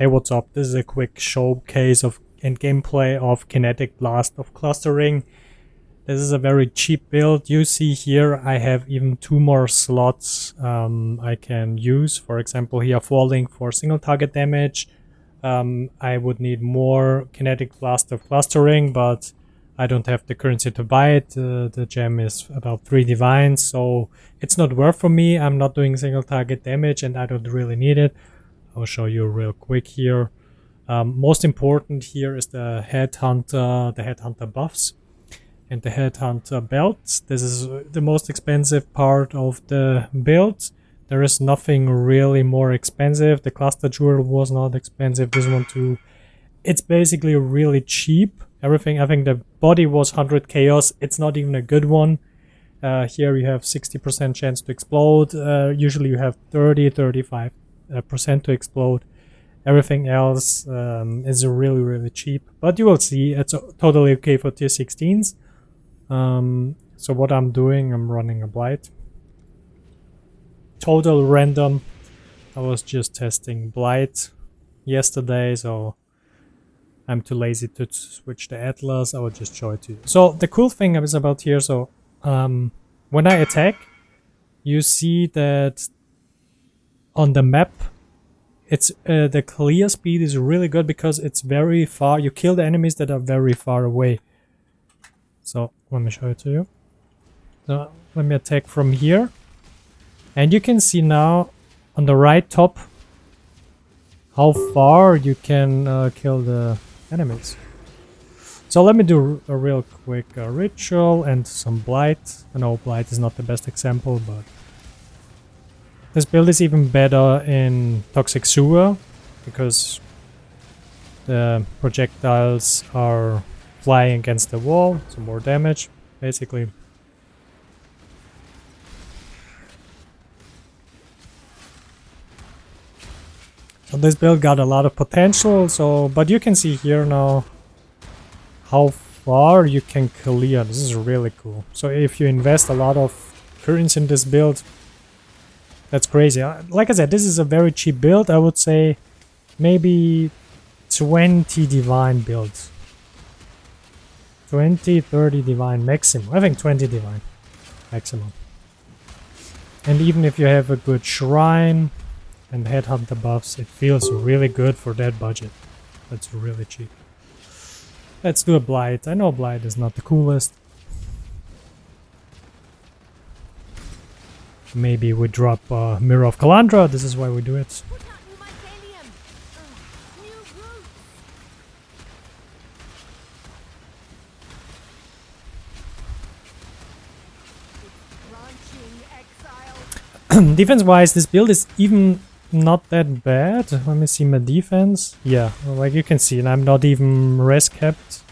Hey, what's up? This is a quick showcase of and gameplay of Kinetic Blast of Clustering. This is a very cheap build. You see here I have even 2 more slots I can use. For example, here falling for single target damage. I would need more Kinetic Blast of Clustering, but I don't have the currency to buy it. The gem is about 3 divines, so it's not worth for me. I'm not doing single target damage and I don't really need it. I'll show you real quick here. Most important here is the headhunter buffs and the headhunter belt. This is the most expensive part of the build. There is nothing really more expensive. The cluster jewel was not expensive. This one too. It's basically really cheap. Everything. I think the body was 100 chaos. It's not even a good one. Here you have 60% chance to explode. Usually you have 35% to explode. Everything else is really cheap, but you will see it's totally okay for tier 16s. So what I'm doing, I'm running a blight. Total random. I was just testing blight yesterday, so I'm too lazy to switch the atlas. I will just show it to you. So the cool thing is about here, so when I attack, you see that on the map it's the clear speed is really good because it's very far. You kill the enemies that are very far away. So let me show it to you. So let me attack from here, and you can see now on the right top how far you can kill the enemies. So let me do a real quick ritual and some blight. I know blight is not the best example, but this build is even better in Toxic Sewer because the projectiles are flying against the wall, so more damage, basically. So this build got a lot of potential, but you can see here now how far you can clear. This is really cool. So if you invest a lot of currency in this build, that's crazy. Like I said, this is a very cheap build. I would say maybe 20 divine builds. 20, 30 divine maximum. I think 20 divine maximum. And even if you have a good shrine and headhunter buffs, it feels really good for that budget. That's really cheap. Let's do a blight. I know blight is not the coolest. Maybe we drop Mirror of Calandra. This is why we do it. Defense wise, this build is even not that bad. Let me see my defense. Yeah, like you can see, and I'm not even res capped.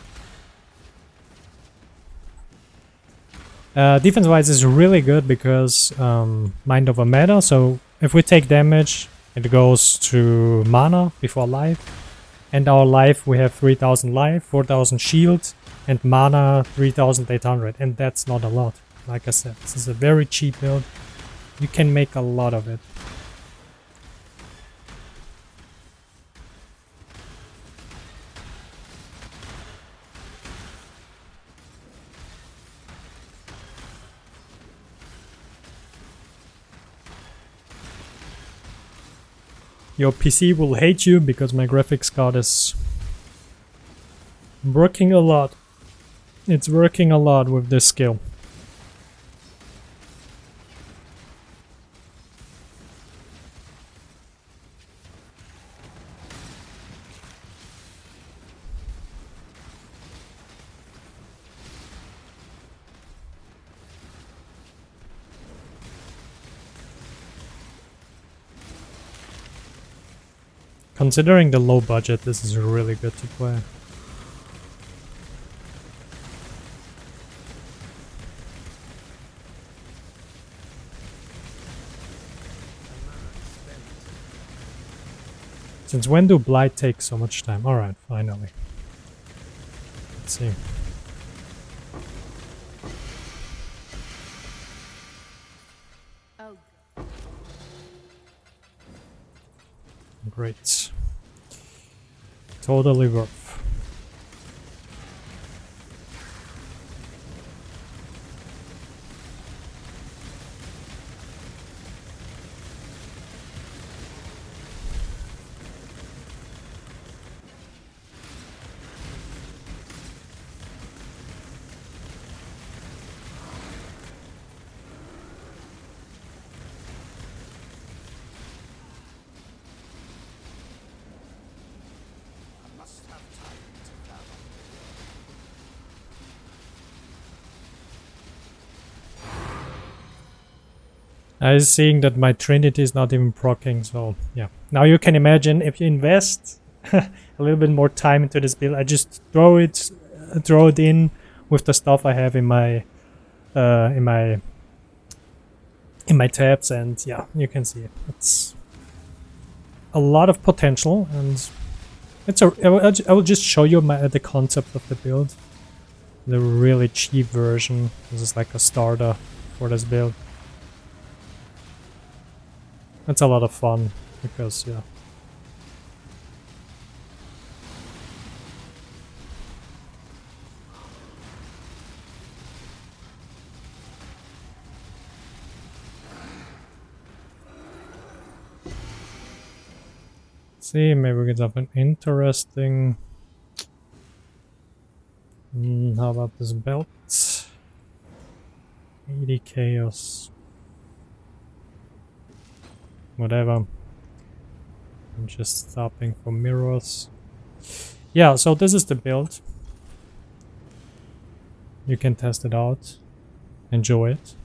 Defense wise is really good because Mind Over Matter, so if we take damage it goes to mana before life, and our life we have 3000 life, 4000 shield, and mana 3800, and that's not a lot. Like I said, this is a very cheap build. You can make a lot of it. Your PC will hate you because my graphics card is working a lot. It's working a lot with this skill. Considering the low budget, this is really good to play. Since when do blight take so much time? Alright, finally. Let's see. Great. totally worth. I was seeing that my Trinity is not even proccing, so yeah. Now you can imagine if you invest a little bit more time into this build, I just throw it in with the stuff I have in my tabs, and yeah, you can see it. It's a lot of potential, and I will just show you the concept of the build. The really cheap version. This is like a starter for this build. It's a lot of fun because yeah. Let's see, maybe we get something interesting. How about this belt? 80 chaos. Whatever. I'm just stopping for mirrors. Yeah, so this is the build. You can test it out. Enjoy it.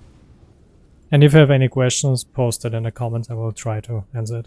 And if you have any questions, post it in the comments. I will try to answer it.